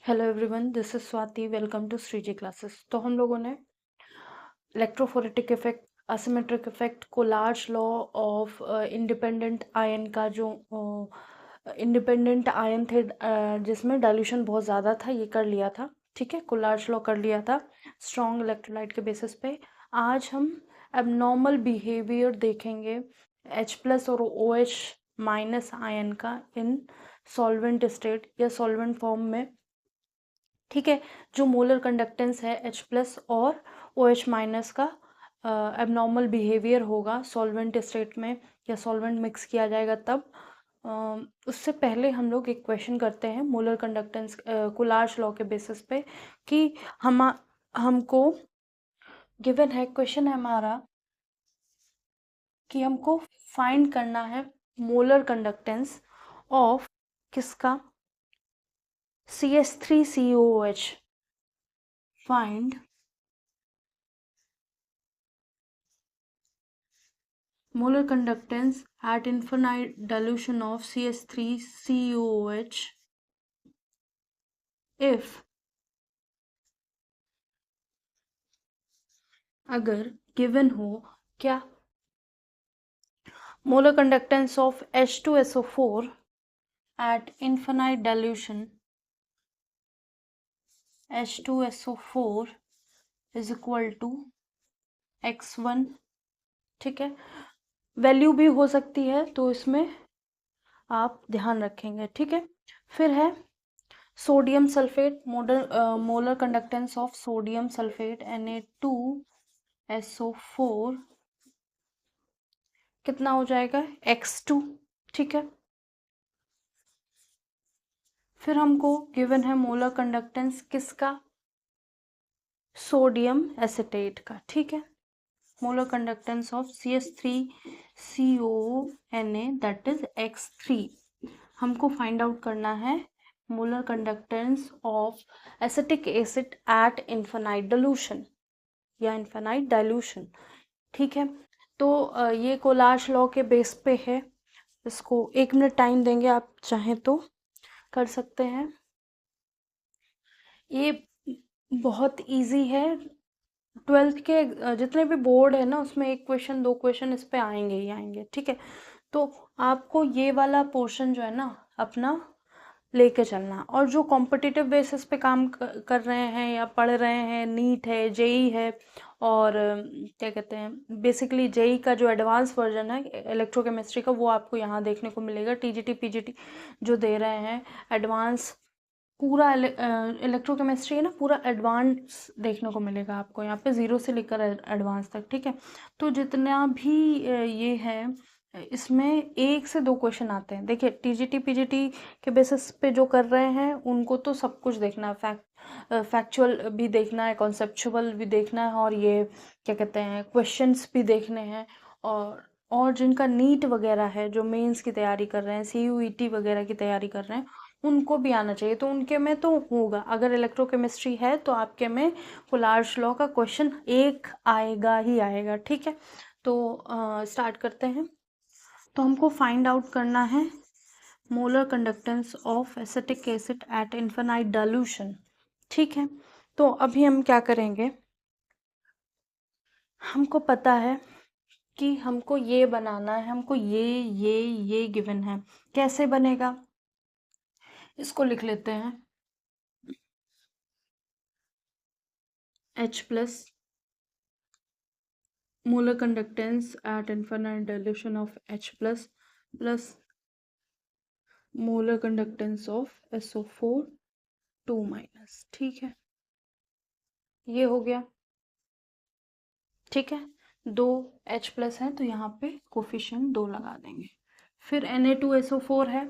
Hello everyone, this is Swati. Welcome to Shreeji classes. तो हम लोगों ने electrophoretic effect, asymmetric effect, Kohlrausch law of independent ion का जो इंडिपेंडेंट आयन थे जिसमें डाइल्यूशन बहुत ज़्यादा था, ये कर लिया था। ठीक है, कोलार्ज लॉ कर लिया था स्ट्रॉन्ग इलेक्ट्रोलाइट के बेसिस पे। आज हम एबनॉर्मल बिहेवियर देखेंगे H प्लस और OH माइनस आयन का इन सॉल्वेंट स्टेट या सॉल्वेंट फॉर्म में। ठीक है, जो मोलर कंडक्टेंस है H प्लस और OH माइनस का एबनॉर्मल बिहेवियर होगा सॉल्वेंट स्टेट में या सॉल्वेंट मिक्स किया जाएगा तब। उससे पहले हम लोग एक क्वेश्चन करते हैं मोलर कंडक्टेंस कोलार्ज लॉ के बेसिस पे कि हमको गिवन है, क्वेश्चन है हमारा कि हमको फाइंड करना है मोलर कंडक्टेंस ऑफ किसका, CH3COOH। Find molar conductance at infinite dilution of CH3COOH if अगर गिवन हो क्या molar conductance of H2SO4 at infinite dilution H2SO4 is equal to x1। ठीक है, वैल्यू भी हो सकती है तो इसमें आप ध्यान रखेंगे। ठीक है, फिर है sodium sulphate, molar conductance of sodium sulphate Na2SO4 कितना हो जाएगा, x2। ठीक है, फिर हमको गिवन है मोलर कंडक्टेंस किसका, सोडियम एसिटेट का। ठीक है, molar conductance of CH3CONA that is x3। हमको फाइंड आउट करना है molar conductance of acetic acid at infinite dilution या इन्फिनाइट डाइल्यूशन। ठीक है, तो ये कोलार्ज लॉ के बेस पे है। इसको 1 मिनट टाइम देंगे, आप चाहें तो कर सकते हैं। ये बहुत इजी है। 12th के जितने भी बोर्ड है ना, उसमें 1 क्वेश्चन 2 क्वेश्चन इस पे आएंगे ही आएंगे। ठीक है, तो आपको ये वाला पोर्शन जो है ना अपना लेके चलना। और जो कॉम्पिटिटिव बेसिस पे काम कर रहे हैं या पढ़ रहे हैं, नीट है, जेई है और क्या कहते हैं, बेसिकली जेई का जो एडवांस वर्जन है इलेक्ट्रोकेमिस्ट्री का, वो आपको यहाँ देखने को मिलेगा। टीजीटी पीजीटी जो दे रहे हैं एडवांस, पूरा इलेक्ट्रोकेमिस्ट्री है ना, पूरा एडवांस देखने को मिलेगा आपको यहाँ पे, 0 से लेकर एडवांस तक। ठीक है, तो जितना भी ये है इसमें 1 से 2 क्वेश्चन आते हैं। देखिए, टीजीटी पीजीटी के बेसिस पे जो कर रहे हैं उनको तो सब कुछ देखना है, फैक्चुअल भी देखना है, कॉन्सेप्चुअल भी देखना है, और ये क्या कहते हैं क्वेश्चंस भी देखने हैं। और जिनका नीट वगैरह है, जो मेंस की तैयारी कर रहे हैं, सीयूईटी वगैरह की तैयारी कर रहे हैं, उनको भी आना चाहिए। तो उनके में तो होगा, अगर इलेक्ट्रोकेमिस्ट्री है तो आपके में कोलार्ज लॉ का क्वेश्चन एक आएगा ही आएगा। ठीक है, तो स्टार्ट करते हैं। तो हमको फाइंड आउट करना है molar conductance of acetic acid at infinite dilution. ठीक है, तो अभी हम क्या करेंगे, हमको पता है कि हमको ये बनाना है, हमको ये गिवन है। कैसे बनेगा, इसको लिख लेते हैं H plus molar conductance at infinite dilution of H plus plus molar conductance of SO4 2 minus. ठीक है, ये हो गया। ठीक है, 2 H प्लस है तो यहाँ पे कोफिशिएंट 2 लगा देंगे। फिर Na2SO4 है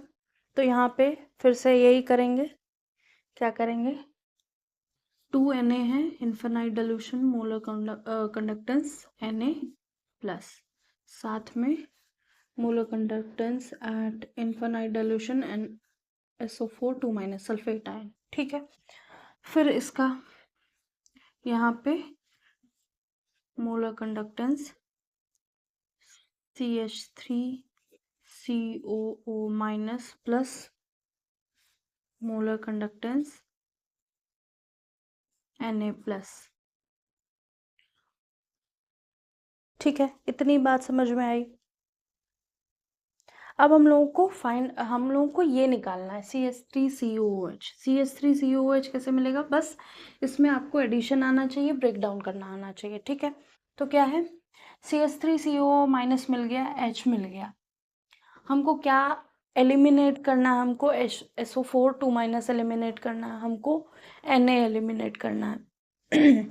तो यहाँ पे फिर से यही करेंगे। क्या करेंगे, 2Na है, infinite dilution molar conductance Na plus, साथ में molar conductance at infinite dilution and SO4 2 minus sulphate ion. ठीक है, फिर इसका यहाँ पे molar conductance CH3COO minus plus molar conductance Na+। ठीक है, इतनी बात समझ में आई। अब हम लोगों को ये निकालना है CH3COOH। CH3COOH कैसे मिलेगा? बस इसमें आपको एडिशन आना चाहिए, ब्रेक डाउन करना आना चाहिए। ठीक है, तो क्या है, CH3CO माइनस मिल गया, H मिल गया। हमको क्या एलिमिनेट करना है? हमको SO4 2 माइनस एलिमिनेट करना है, हमको Na एलिमिनेट करना है।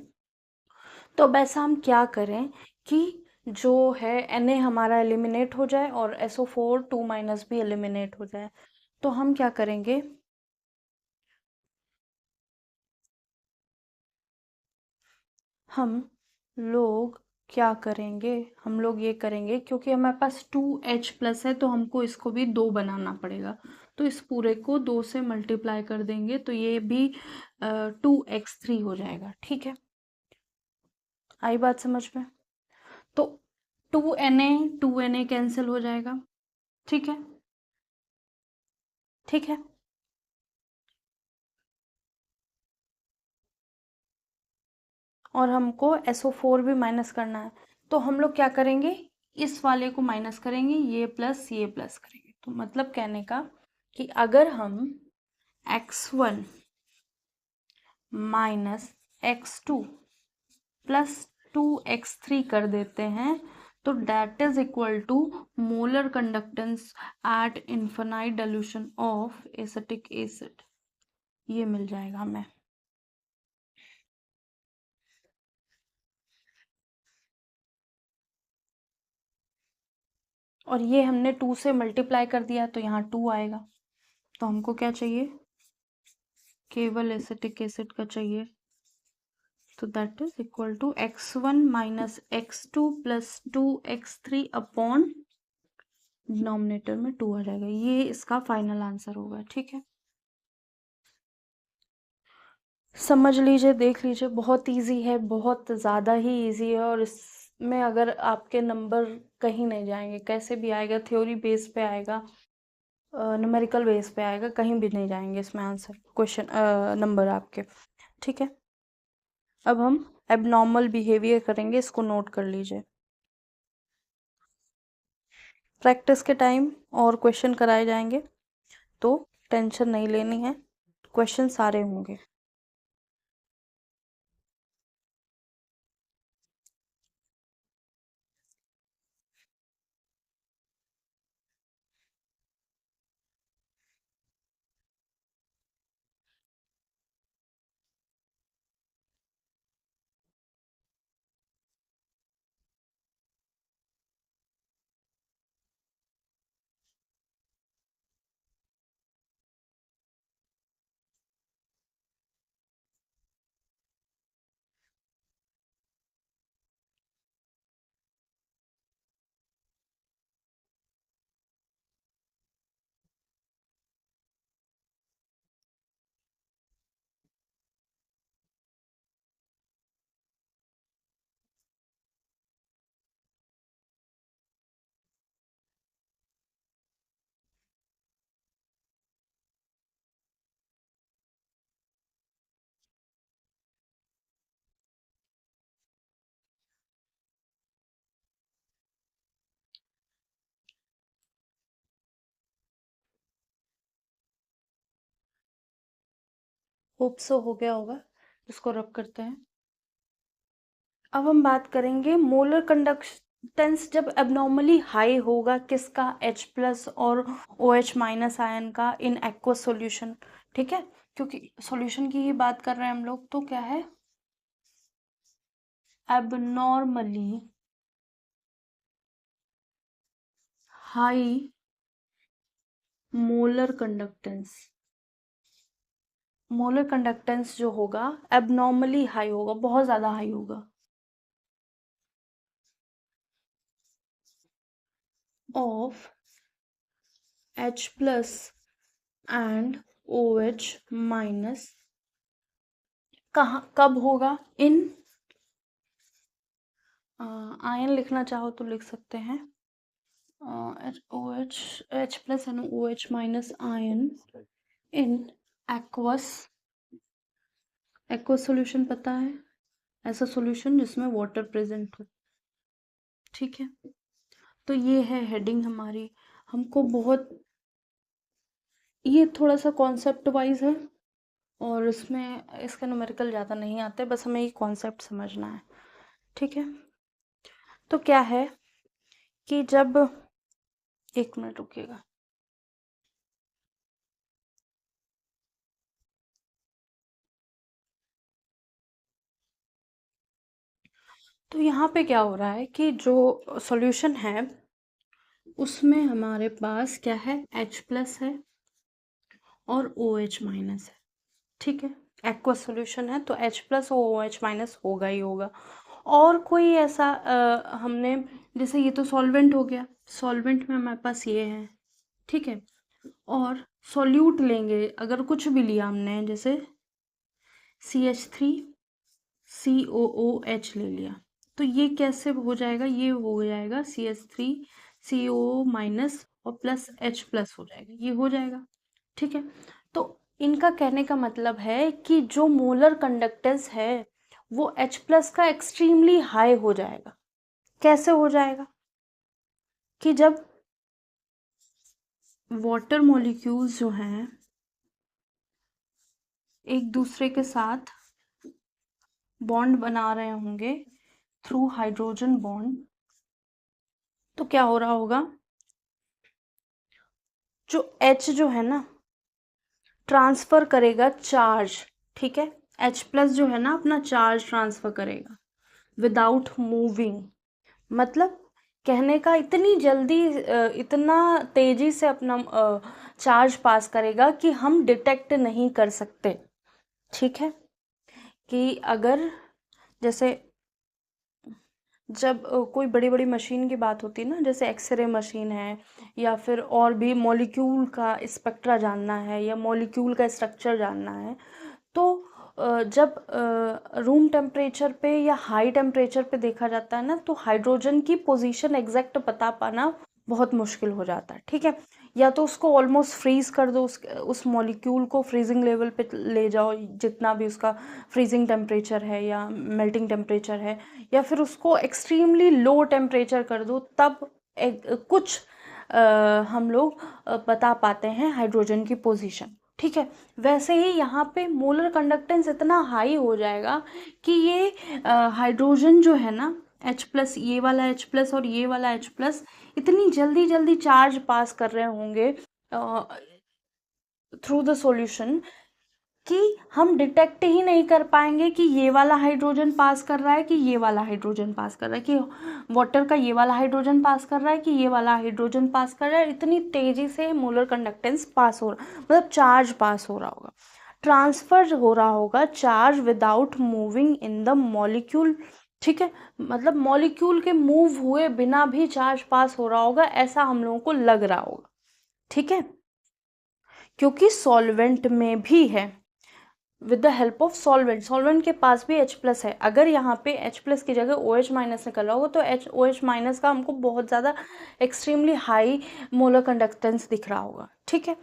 तो वैसा हम क्या करें कि जो है Na हमारा एलिमिनेट हो जाए और SO4 2 माइनस भी एलिमिनेट हो जाए। तो हम क्या करेंगे, हम लोग क्या करेंगे, हम लोग ये करेंगे, क्योंकि हमारे पास 2H प्लस है तो हमको इसको भी 2 बनाना पड़ेगा। तो इस पूरे को 2 से मल्टीप्लाई कर देंगे तो ये भी 2x3 हो जाएगा। ठीक है, आई बात समझ में? तो 2Na कैंसिल हो जाएगा। ठीक है, ठीक है। और हमको SO4 भी माइनस करना है। तो हम लोग क्या करेंगे, इस वाले को माइनस करेंगे, ये प्लस करेंगे। तो मतलब कहने का कि अगर हम x1 minus x2 plus 2x3 कर देते हैं तो that is equal to molar conductance at infinite dilution of acetic acid, ये मिल जाएगा हमें। और ये हमने 2 से मल्टीप्लाई कर दिया तो यहाँ 2 आएगा। तो हमको क्या चाहिए, केवल एसिटिक एसिड का चाहिए। तो that is equal to x1 minus x2 plus 2x3 upon denominator में 2 आ जाएगा। ये इसका फाइनल आंसर होगा। ठीक है, समझ लीजिए, देख लीजिए, बहुत इजी है, बहुत ज़्यादा ही इजी है। और इसमें अगर आपके नंबर कहीं नहीं जाएंगे, कैसे भी आएगा, थ्योरी बेस पे आएगा, न्यूमेरिकल बेस पे आएगा, कहीं भी नहीं जाएंगे इसमें आंसर, क्वेश्चन, नंबर आपके। ठीक है, अब हम एबनॉर्मल बिहेवियर करेंगे, इसको नोट कर लीजिए। प्रैक्टिस के टाइम और क्वेश्चन कराए जाएंगे तो टेंशन नहीं लेनी है, क्वेश्चन सारे होंगे। होप सो हो गया होगा, इसको रब करते हैं। अब हम बात करेंगे मोलर कंडक्टेंस जब एबनॉर्मली हाई होगा किसका, H प्लस और OH माइनस आयन का इन एक्वस सॉल्यूशन। ठीक है, क्योंकि सॉल्यूशन की ही बात कर रहे हैं हम लोग, तो क्या है, abnormally high molar conductance. Molar conductance जो होगा एबनॉर्मली हाई होगा, बहुत ज़्यादा हाई होगा, of H plus and OH minus. कहाँ कब होगा, इन आयन लिखना चाहो तो लिख सकते हैं, OH H plus and OH minus ion in aqueous aqueous solution पता है, ऐसा सॉल्यूशन जिसमें वाटर प्रेजेंट हो। ठीक है, तो ये है हेडिंग हमारी। हमको बहुत, ये थोड़ा सा कॉन्सेप्ट वाइज है और इसमें इसके न्यूमेरिकल ज़्यादा नहीं आते, बस हमें ये कॉन्सेप्ट समझना है। ठीक है, तो क्या है कि जब, एक मिनट रुकिएगा। तो यहाँ पे क्या हो रहा है कि जो सॉल्यूशन है उसमें हमारे पास क्या है, H प्लस है और OH माइनस है। ठीक है, एक्वस सॉल्यूशन है तो H प्लस और OH माइनस होगा ही होगा। और कोई ऐसा हमने, जैसे ये तो सॉल्वेंट हो गया, सॉल्वेंट में हमारे पास ये है। ठीक है, और सॉल्यूट लेंगे अगर कुछ भी लिया हमने, जैसे CH3 COOH ले लिया, तो ये कैसे हो जाएगा, ये हो जाएगा CH3 CO माइनस और प्लस H प्लस हो जाएगा, ये हो जाएगा। ठीक है, तो इनका कहने का मतलब है कि जो मोलर कंडक्टेंस है वो H प्लस का एक्सट्रीमली हाई हो जाएगा। कैसे हो जाएगा कि जब वाटर मॉलिक्यूल्स जो हैं एक दूसरे के साथ बॉन्ड बना रहे होंगे थ्रू हाइड्रोजन बॉन्ड, तो क्या हो रहा होगा, जो H जो है ना ट्रांसफर करेगा चार्ज। ठीक है, H प्लस जो है ना अपना चार्ज ट्रांसफर करेगा विदाउट मूविंग। मतलब कहने का इतनी जल्दी इतना तेजी से अपना चार्ज पास करेगा कि हम डिटेक्ट नहीं कर सकते। ठीक है, कि अगर जैसे जब कोई बड़ी बड़ी मशीन की बात होती है ना, जैसे एक्सरे मशीन है या फिर और भी मॉलिक्यूल का स्पेक्ट्रा जानना है या मॉलिक्यूल का स्ट्रक्चर जानना है, तो जब रूम टेम्परेचर पे या हाई टेम्परेचर पे देखा जाता है ना, तो हाइड्रोजन की पोजीशन एग्जैक्ट बता पाना बहुत मुश्किल हो जाता है। ठीक है, या तो उसको ऑलमोस्ट फ्रीज कर दो, उस मॉलिक्यूल को फ्रीजिंग लेवल पे ले जाओ जितना भी उसका फ्रीजिंग टेम्परेचर है या मेल्टिंग टेम्परेचर है, या फिर उसको एक्सट्रीमली लो टेम्परेचर कर दो, तब कुछ हम लोग बता पाते हैं हाइड्रोजन की पोजीशन। ठीक है, वैसे ही यहाँ पे मोलर कंडक्टेंस इतना हाई हो जाएगा कि ये हाइड्रोजन जो है ना H प्लस, ये वाला H प्लस और ये वाला H प्लस इतनी जल्दी जल्दी चार्ज पास कर रहे होंगे थ्रू द सॉल्यूशन कि हम डिटेक्ट ही नहीं कर पाएंगे कि ये वाला हाइड्रोजन पास कर रहा है कि ये वाला हाइड्रोजन पास कर रहा है, कि वाटर का ये वाला हाइड्रोजन पास कर रहा है कि ये वाला हाइड्रोजन पास कर रहा है। इतनी तेजी से मोलर कंडक्टेंस पास हो रहा, मतलब चार्ज पास हो रहा होगा, ट्रांसफर हो रहा होगा charge without moving in the molecule. ठीक है, मतलब मॉलिक्यूल के मूव हुए बिना भी चार्ज पास हो रहा होगा, ऐसा हम लोगों को लग रहा होगा। ठीक है, क्योंकि सॉल्वेंट में भी है, with the help of solvent, solvent के पास भी H प्लस है। अगर यहाँ पे H प्लस की जगह OH माइनस निकल रहा होगा तो OH माइनस का हमको बहुत ज़्यादा एक्सट्रीमली हाई मोलर कंडक्टेंस दिख रहा होगा। ठीक है,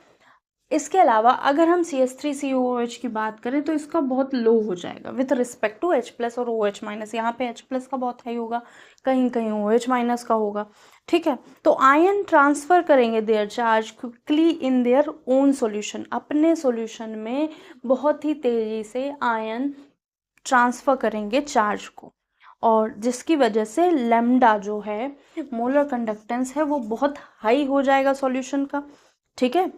इसके अलावा अगर हम CH3COOH की बात करें तो इसका बहुत लो हो जाएगा with respect to H plus और OH माइनस। यहाँ पे H प्लस का बहुत हाई होगा, कहीं कहीं OH माइनस का होगा। ठीक है, तो आयन ट्रांसफर करेंगे their charge quickly in their own solution, अपने सॉल्यूशन में बहुत ही तेजी से आयन ट्रांसफर करेंगे चार्ज को, और जिसकी वजह से लैम्डा जो है मोलर कंडक्टेंस है वो बहुत हाई हो जाएगा सॉल्यूशन का। ठीक है,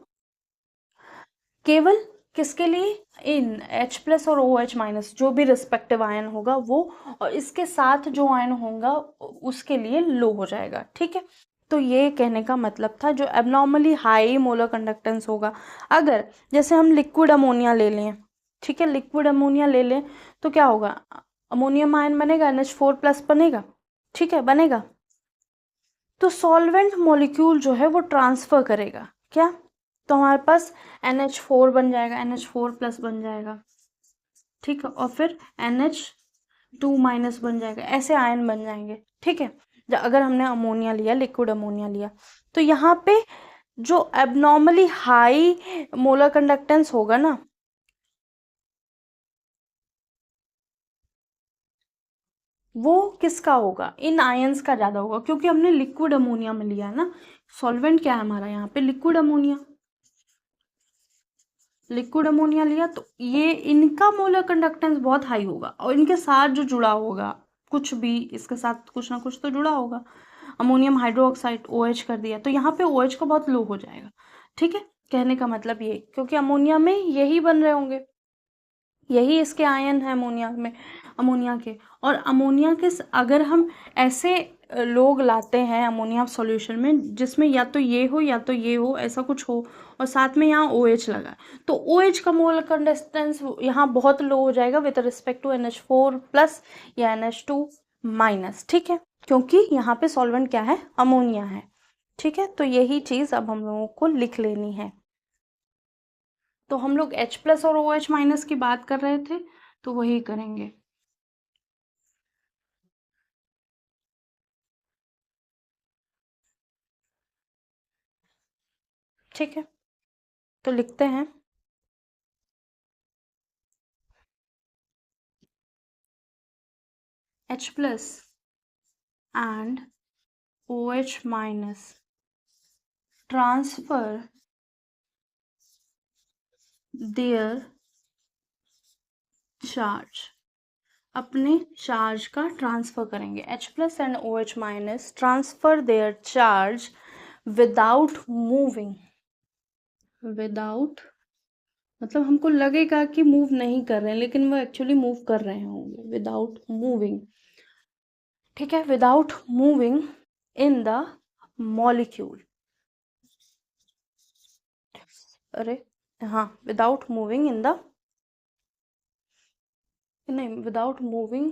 केवल किसके लिए, इन H प्लस और OH माइनस जो भी रिस्पेक्टिव आयन होगा वो, और इसके साथ जो आयन होगा उसके लिए लो हो जाएगा। ठीक है, तो ये कहने का मतलब था जो एबनॉर्मली हाई मोलर कंडक्टेंस होगा, अगर जैसे हम लिक्विड अमोनिया ले लें, ठीक है, लिक्विड अमोनिया ले लें तो क्या होगा, अमोनियम आयन बनेगा, NH4 प्लस बनेगा। ठीक है, बनेगा, तो सॉल्वेंट मॉलिक्यूल जो है वो ट्रांसफर करेगा क्या, तो हमारे पास NH4 बन जाएगा, NH4 प्लस बन जाएगा। ठीक है, और फिर NH2 माइनस बन जाएगा, ऐसे आयन बन जाएंगे। ठीक है, अगर हमने अमोनिया लिया, लिक्विड अमोनिया लिया, तो यहाँ पे जो एबनॉर्मली हाई मोलर कंडक्टेंस होगा ना, वो किसका होगा, इन आयंस का ज़्यादा होगा, क्योंकि हमने लिक्विड अमोनिया में लिया है ना। सॉल्वेंट क्या है हमारा यहाँ पे, लिक्विड अमोनिया। लिक्विड अमोनिया लिया तो ये इनका मोलर कंडक्टेंस बहुत हाई होगा, और इनके साथ जो जुड़ा होगा कुछ भी, इसके साथ कुछ ना कुछ तो जुड़ा होगा। अमोनियम हाइड्रोक्साइड OH कर दिया, तो यहाँ पे OH का बहुत लो हो जाएगा। ठीक है, कहने का मतलब ये, क्योंकि अमोनिया में यही बन रहे होंगे, यही इसके आयन है अमोनिया में, अमोनिया के। और अमोनिया के अगर हम ऐसे लोग लाते हैं अमोनिया सॉल्यूशन में जिसमें या तो ये हो या तो ये हो, ऐसा कुछ हो, और साथ में यहाँ OH लगा है, तो OH का मोलर कंडक्टेंस यहाँ बहुत लो हो जाएगा with respect to NH4 plus या NH2 माइनस। ठीक है, क्योंकि यहाँ पे सॉल्वेंट क्या है, अमोनिया है। ठीक है, तो यही चीज़ अब हम लोगों को लिख लेनी है। तो हम लोग H प्लस और OH माइनस की बात कर रहे थे, तो वही करेंगे। ठीक है, तो लिखते हैं H plus and OH minus transfer their charge, अपने चार्ज का ट्रांसफर करेंगे। H plus and OH minus transfer their charge without moving, without मतलब हमको लगेगा कि मूव नहीं कर रहे हैं, लेकिन वो एक्चुअली मूव कर रहे होंगे, विदाउट मूविंग। ठीक है, without moving in the molecule, अरे हाँ, विदाउट मूविंग इन द, नहीं, without moving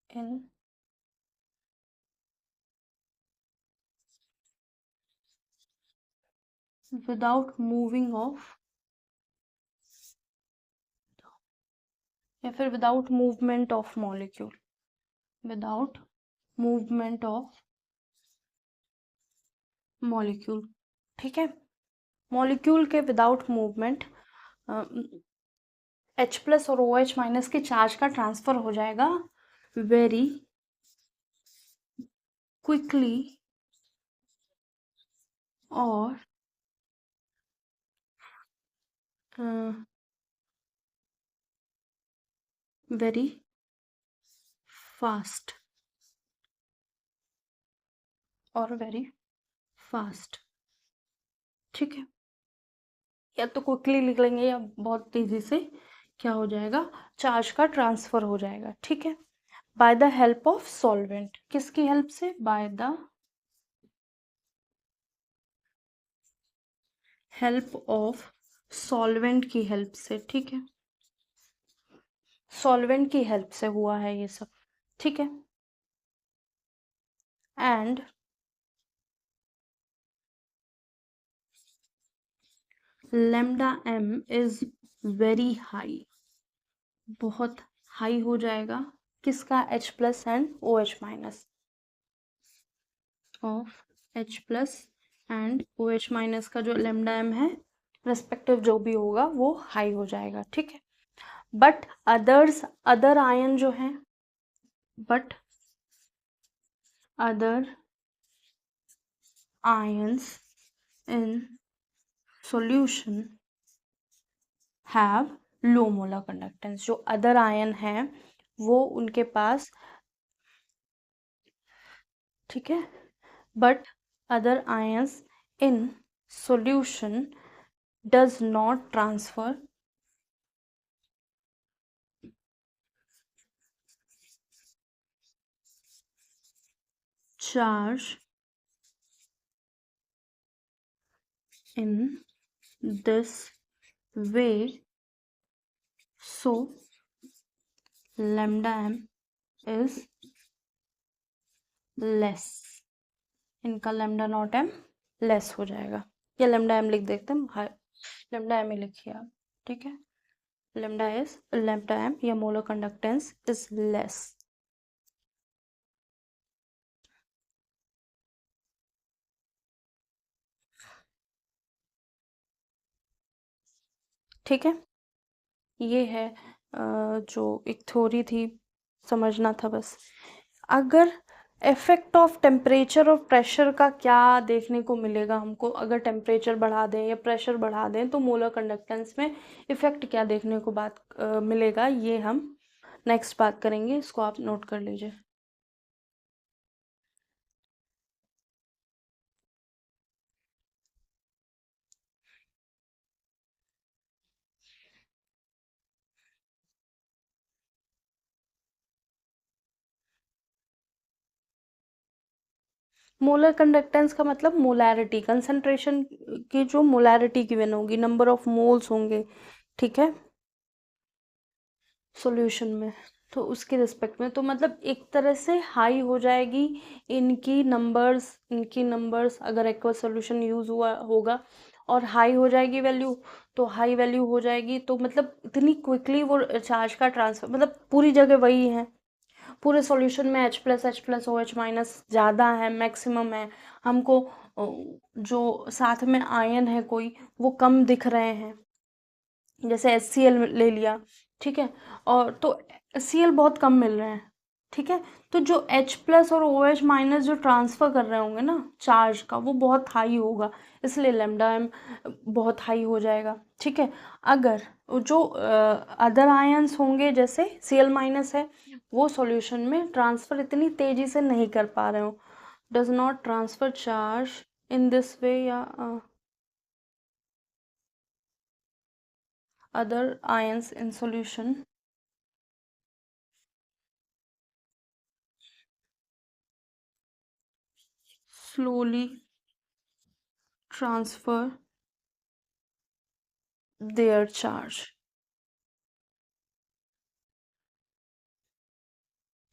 in, without moving of, या फिर without movement of molecule, without movement of molecule. ठीक है, मॉलिक्यूल के विदाउट मूवमेंट H प्लस और OH माइनस के चार्ज का ट्रांसफर हो जाएगा वेरी क्विकली और वेरी फास्ट, और वेरी फास्ट। ठीक है, या तो क्विकली लिख लेंगे या बहुत तेजी से क्या हो जाएगा, चार्ज का ट्रांसफर हो जाएगा। ठीक है, by the help of solvent, किसकी हेल्प से, by the help of solvent की हेल्प से। ठीक है, सॉल्वेंट की हेल्प से हुआ है ये सब। ठीक है, and lambda m is very high, बहुत हाई हो जाएगा, किसका, H plus and OH minus, of H plus and OH minus का जो lambda m है रेस्पेक्टिव जो भी होगा वो हाई हो जाएगा। ठीक है, बट अदर्स, अदर आयन जो है, but other ions in solution have low molar conductance, जो अदर आयन है वो उनके पास, ठीक है, but other ions in solution does not transfer charge in this way, so lambda m is less, इनका lambda not m less हो जाएगा, या lambda m लिख देते हैं, lambda m ही लिखिए आप। ठीक है, lambda m या मोलर कंडक्टेंस इज लेस। ठीक है, ये है जो एक थ्योरी थी, समझना था बस। अगर इफेक्ट ऑफ टेम्परेचर और प्रेशर का क्या देखने को मिलेगा हमको, अगर टेम्परेचर बढ़ा दें या प्रेशर बढ़ा दें तो मोलर कंडक्टेंस में इफेक्ट क्या देखने को मिलेगा, ये हम नेक्स्ट बात करेंगे। इसको आप नोट कर लीजिए। मोलर कंडक्टेंस का मतलब मोलैरिटी, कंसंट्रेशन की जो मोलैरिटी गिवन होगी, नंबर ऑफ मोल्स होंगे, ठीक है, सॉल्यूशन में, तो उसके रिस्पेक्ट में, तो मतलब एक तरह से हाई हो जाएगी इनकी नंबर्स अगर एक्वस सॉल्यूशन यूज हुआ होगा और हाई हो जाएगी वैल्यू, तो हाई वैल्यू हो जाएगी तो मतलब इतनी क्विकली वो चार्ज का ट्रांसफर, मतलब पूरी जगह वही है, पूरे सॉल्यूशन में H+H+ OH- ज़्यादा है, मैक्सिमम है, हमको जो साथ में आयन है कोई वो कम दिख रहे हैं, जैसे HCl ले लिया, ठीक है, और तो HCl बहुत कम मिल रहे हैं, ठीक है, तो जो H+ और OH- जो ट्रांसफर कर रहे होंगे ना चार्ज का, वो बहुत हाई होगा, इसलिए लैम्डा m बहुत हाई हो जाएगा, ठीक है। अगर जो अदर आयंस होंगे जैसे Cl- है, वो सॉल्यूशन में ट्रांसफर इतनी तेजी से नहीं कर पा रहे हो, does not transfer charge in this way, या other ions in solution slowly transfer their charge,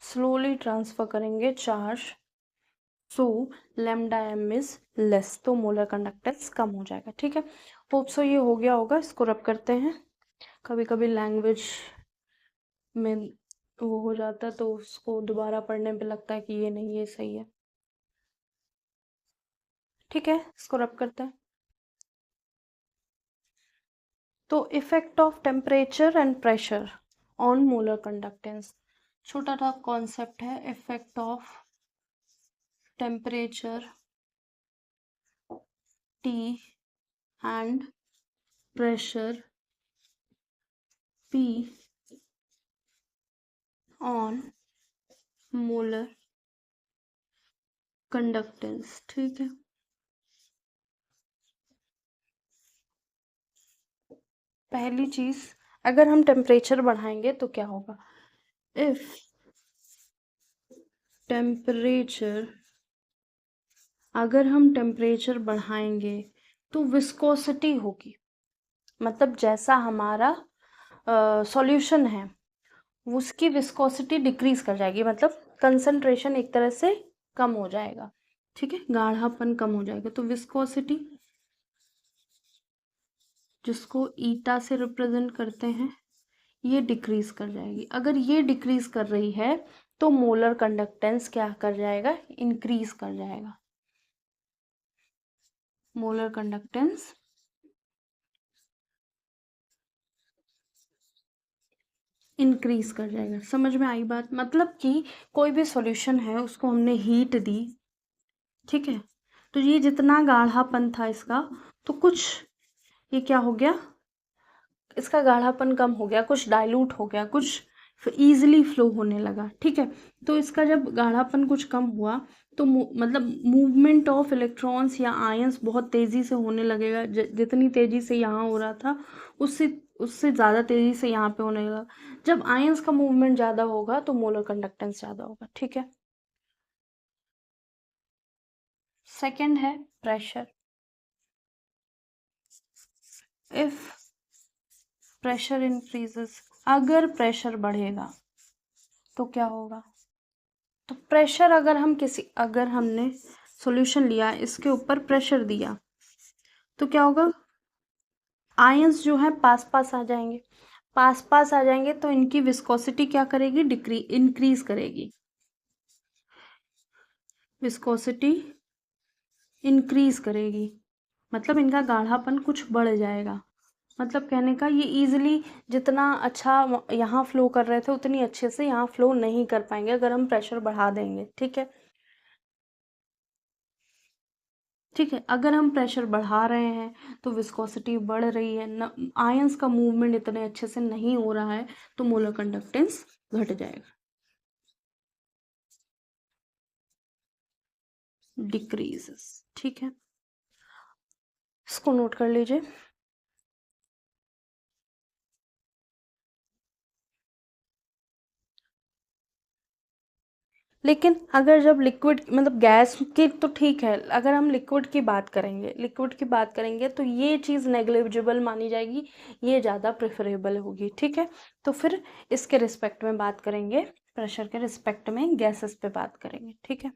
slowly transfer करेंगे charge, so lambda m is less, तो मोलर कंडक्टेंस कम हो जाएगा, ठीक है। होप सो ये हो गया होगा। इसको रब करते हैं, कभी कभी लैंग्वेज में वो हो जाता है तो उसको दोबारा पढ़ने पे लगता है कि ये नहीं, ये सही है, ठीक है। इसको रब करते हैं। तो effect of temperature and pressure on molar conductance, छोटा सा कॉन्सेप्ट है, effect of temperature T and pressure P on molar conductance, ठीक है। पहली चीज, अगर हम टेम्परेचर बढ़ाएंगे तो क्या होगा, इफ टेम्परेचर, अगर हम टेम्परेचर बढ़ाएंगे तो विस्कोसिटी होगी, मतलब जैसा हमारा सॉल्यूशन है उसकी विस्कोसिटी डिक्रीज कर जाएगी, मतलब कंसंट्रेशन एक तरह से कम हो जाएगा, ठीक है, गाढ़ापन कम हो जाएगा, तो विस्कोसिटी जिसको ईटा से रिप्रेजेंट करते हैं, ये डिक्रीज कर जाएगी। अगर ये डिक्रीज कर रही है तो मोलर कंडक्टेंस क्या कर जाएगा, इंक्रीज कर जाएगा, मोलर कंडक्टेंस इंक्रीज कर जाएगा। समझ में आई बात, मतलब कि कोई भी सॉल्यूशन है उसको हमने हीट दी, ठीक है, तो ये जितना गाढ़ापन था इसका, तो कुछ ये क्या हो गया, इसका गाढ़ापन कम हो गया, कुछ डाइल्यूट हो गया, कुछ इजीली फ्लो होने लगा, ठीक है। तो इसका जब गाढ़ापन कुछ कम हुआ तो मतलब मूवमेंट ऑफ इलेक्ट्रॉन्स या आयंस बहुत तेजी से होने लगेगा, जितनी तेजी से यहाँ हो रहा था उससे उससे ज़्यादा तेजी से यहाँ पे होने लगा। जब आयंस का मूवमेंट ज़्यादा होगा तो मोलर कंडक्टेंस ज़्यादा होगा, ठीक है। सेकंड है प्रेशर, इफ प्रेशर इंक्रीजेस, अगर प्रेशर बढ़ेगा तो क्या होगा, तो प्रेशर अगर हमने सॉल्यूशन लिया, इसके ऊपर प्रेशर दिया तो क्या होगा, आयंस जो है पास पास आ जाएंगे, पास पास आ जाएंगे तो इनकी विस्कोसिटी क्या करेगी, इंक्रीज करेगी, विस्कोसिटी इंक्रीज करेगी, मतलब इनका गाढ़ापन कुछ बढ़ जाएगा, मतलब कहने का ये इजीली जितना अच्छा यहाँ फ्लो कर रहे थे उतनी अच्छे से यहाँ फ्लो नहीं कर पाएंगे अगर हम प्रेशर बढ़ा देंगे। ठीक है, ठीक है, अगर हम प्रेशर बढ़ा रहे हैं तो विस्कोसिटी बढ़ रही है न, आयंस का मूवमेंट इतने अच्छे से नहीं हो रहा है, तो मोलर कंडक्टेंस घट जाएगा, डिक्रीजेस। ठीक है, इसको नोट कर लीजिए। लेकिन अगर जब लिक्विड मतलब गैस की तो ठीक है, अगर हम लिक्विड की बात करेंगे, लिक्विड की बात करेंगे तो ये चीज़ नेग्लिजिबल मानी जाएगी, ये ज़्यादा प्रेफरेबल होगी। ठीक है, तो फिर इसके रिस्पेक्ट में बात करेंगे, प्रेशर के रिस्पेक्ट में गैसेस पे बात करेंगे। ठीक है,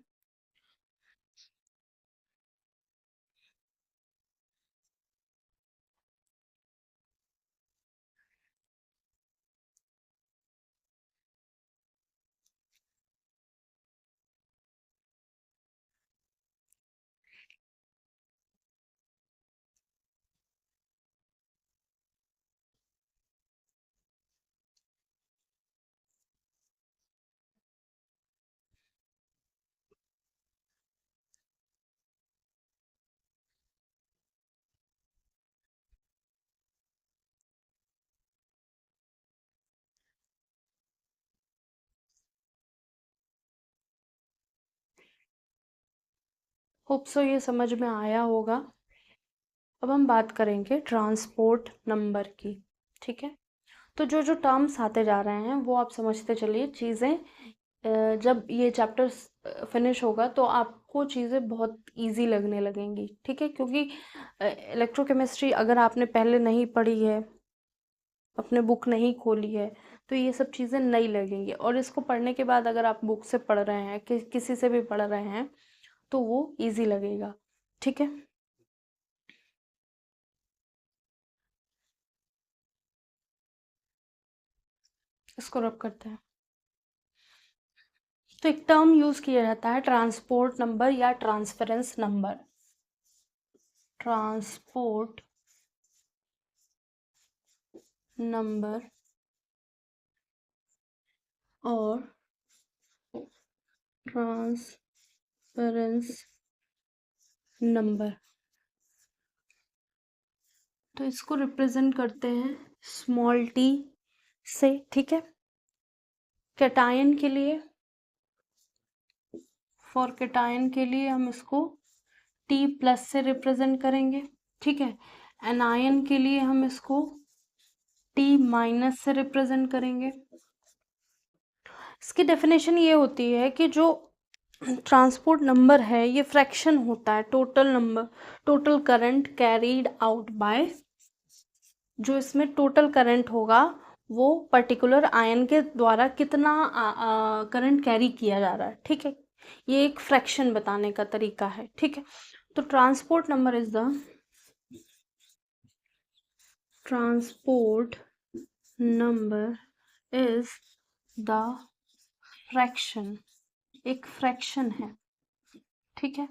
होप सो ये समझ में आया होगा। अब हम बात करेंगे ट्रांसपोर्ट नंबर की। ठीक है, तो जो जो टर्म्स आते जा रहे हैं वो आप समझते चलिए। चीज़ें जब ये चैप्टर फिनिश होगा तो आपको चीज़ें बहुत इजी लगने लगेंगी। ठीक है, क्योंकि इलेक्ट्रोकेमिस्ट्री अगर आपने पहले नहीं पढ़ी है, अपने बुक नहीं खोली है, तो ये सब चीज़ें नई लगेंगी, और इसको पढ़ने के बाद अगर आप बुक से पढ़ रहे हैं किसी से भी पढ़ रहे हैं तो वो इजी लगेगा। ठीक है, इसको रब करते हैं। तो एक टर्म यूज किया जाता है ट्रांसपोर्ट नंबर या ट्रांसफरेंस नंबर। ट्रांसपोर्ट नंबर और ट्रांसफरेंस नंबर, तो इसको रिप्रेजेंट करते हैं स्मॉल टी से। ठीक है, कैटायन के लिए, फॉर कैटायन के लिए हम इसको टी प्लस से रिप्रेजेंट करेंगे। ठीक है, एनायन के लिए हम इसको टी माइनस से रिप्रेजेंट करेंगे। इसकी डेफिनेशन ये होती है कि जो ट्रांसपोर्ट नंबर है ये फ्रैक्शन होता है total number, total current carried out by, जो इसमें टोटल करंट होगा वो पर्टिकुलर आयन के द्वारा कितना करंट कैरी किया जा रहा है। ठीक है, ये एक फ्रैक्शन बताने का तरीका है। ठीक है, तो transport number is the transport number is the fraction, एक फ्रैक्शन है। ठीक है,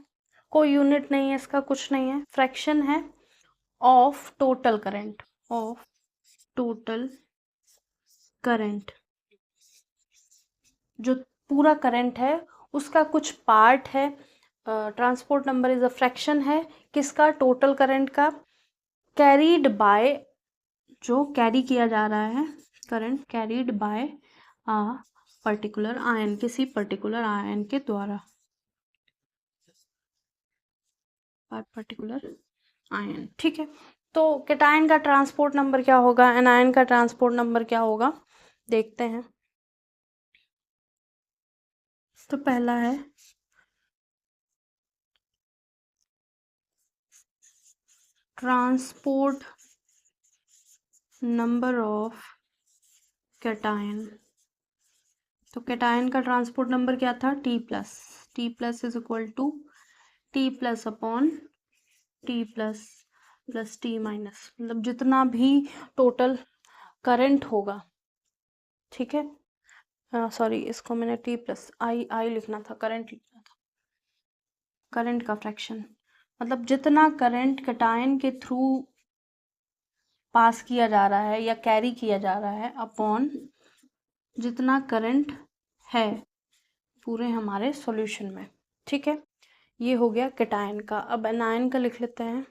कोई यूनिट नहीं है इसका, कुछ नहीं है, फ्रैक्शन है of total current, of total current, जो पूरा करंट है उसका कुछ पार्ट है। Transport number is a fraction है किसका, टोटल करंट का, कैरीड बाय, जो कैरी किया जा रहा है, current carried bye a particular ion, किसी पर्टिकुलर आयन के द्वारा, पर्टिकुलर आयन। ठीक है, तो कैटायन का ट्रांसपोर्ट नंबर क्या होगा, एनायन का ट्रांसपोर्ट नंबर क्या होगा, देखते हैं। तो पहला है ट्रांसपोर्ट नंबर ऑफ कैटायन। तो कैटायन का ट्रांसपोर्ट नंबर क्या था, T plus, T plus is equal to T plus upon T plus plus T minus, मतलब जितना भी टोटल करंट होगा। ठीक है, सॉरी इसको मैंने टी प्लस आई आई लिखना था, करंट लिखना था, करंट का फ्रैक्शन, मतलब जितना करंट कैटायन के थ्रू पास किया जा रहा है या कैरी किया जा रहा है अपॉन जितना करंट है पूरे हमारे सॉल्यूशन में। ठीक है, ये हो गया कैटायन का। अब एनायन का लिख लेते हैं।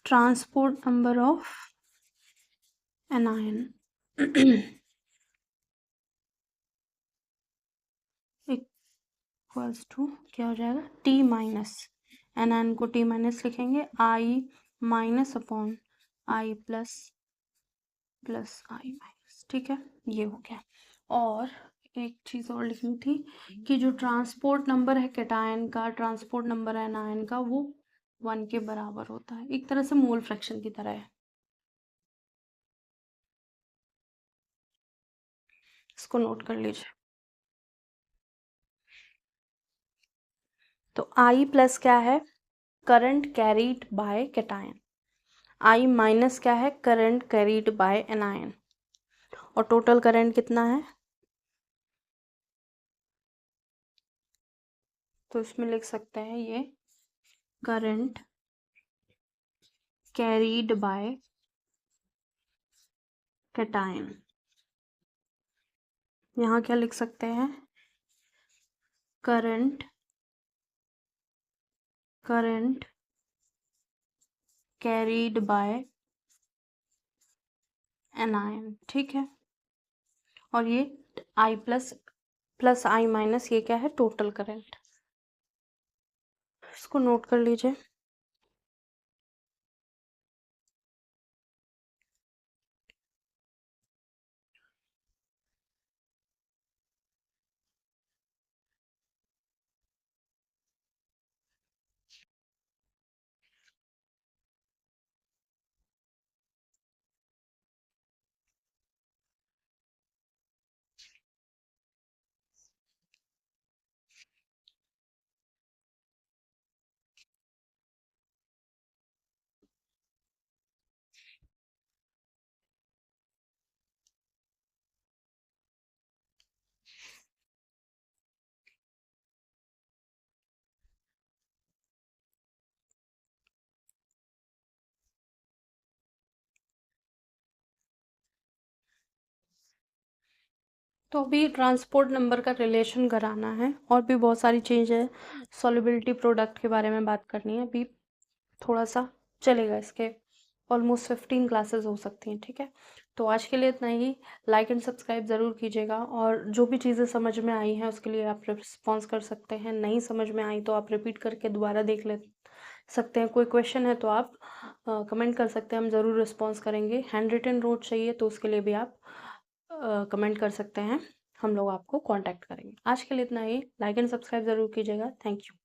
Transport number of anion equals to क्या हो जाएगा, टी माइनस, एनायन को टी माइनस लिखेंगे, I minus upon I plus plus I minus. ठीक है, ये हो गया। और एक चीज और लिखनी थी कि जो ट्रांसपोर्ट नंबर है कैटायन का, ट्रांसपोर्ट नंबर है एनायन का, वो 1 के बराबर होता है, एक तरह से मोल फ्रैक्शन की तरह है। इसको नोट कर लीजिए। तो I प्लस क्या है, current carried bye cation, I minus क्या है, करंट कैरीड बाय एनायन, और टोटल करंट कितना है, तो इसमें लिख सकते हैं ये करंट कैरीड बाय कैटायन। यहाँ क्या लिख सकते हैं, करंट कैरीड बाय एनायन। ठीक है, और ये I plus plus I minus, ये क्या है, टोटल करंट। इसको नोट कर लीजिए। तो अभी ट्रांसपोर्ट नंबर का रिलेशन कराना है, और भी बहुत सारी चीज़ है, सॉल्युबिलिटी प्रोडक्ट के बारे में बात करनी है, अभी थोड़ा सा चलेगा, इसके ऑलमोस्ट 15 क्लासेस हो सकती हैं। ठीक है, तो आज के लिए इतना ही। लाइक एंड सब्सक्राइब ज़रूर कीजिएगा, और जो भी चीज़ें समझ में आई हैं उसके लिए आप रिस्पॉन्स कर सकते हैं, नहीं समझ में आई तो आप रिपीट करके दोबारा देख ले सकते हैं। कोई क्वेश्चन है तो आप कमेंट कर सकते हैं, हम ज़रूर रिस्पॉन्स करेंगे। हैंड रिटन नोट चाहिए तो उसके लिए भी आप कमेंट कर सकते हैं, हम लोग आपको कांटेक्ट करेंगे। आज के लिए इतना ही। लाइक एंड सब्सक्राइब ज़रूर कीजिएगा। Thank you.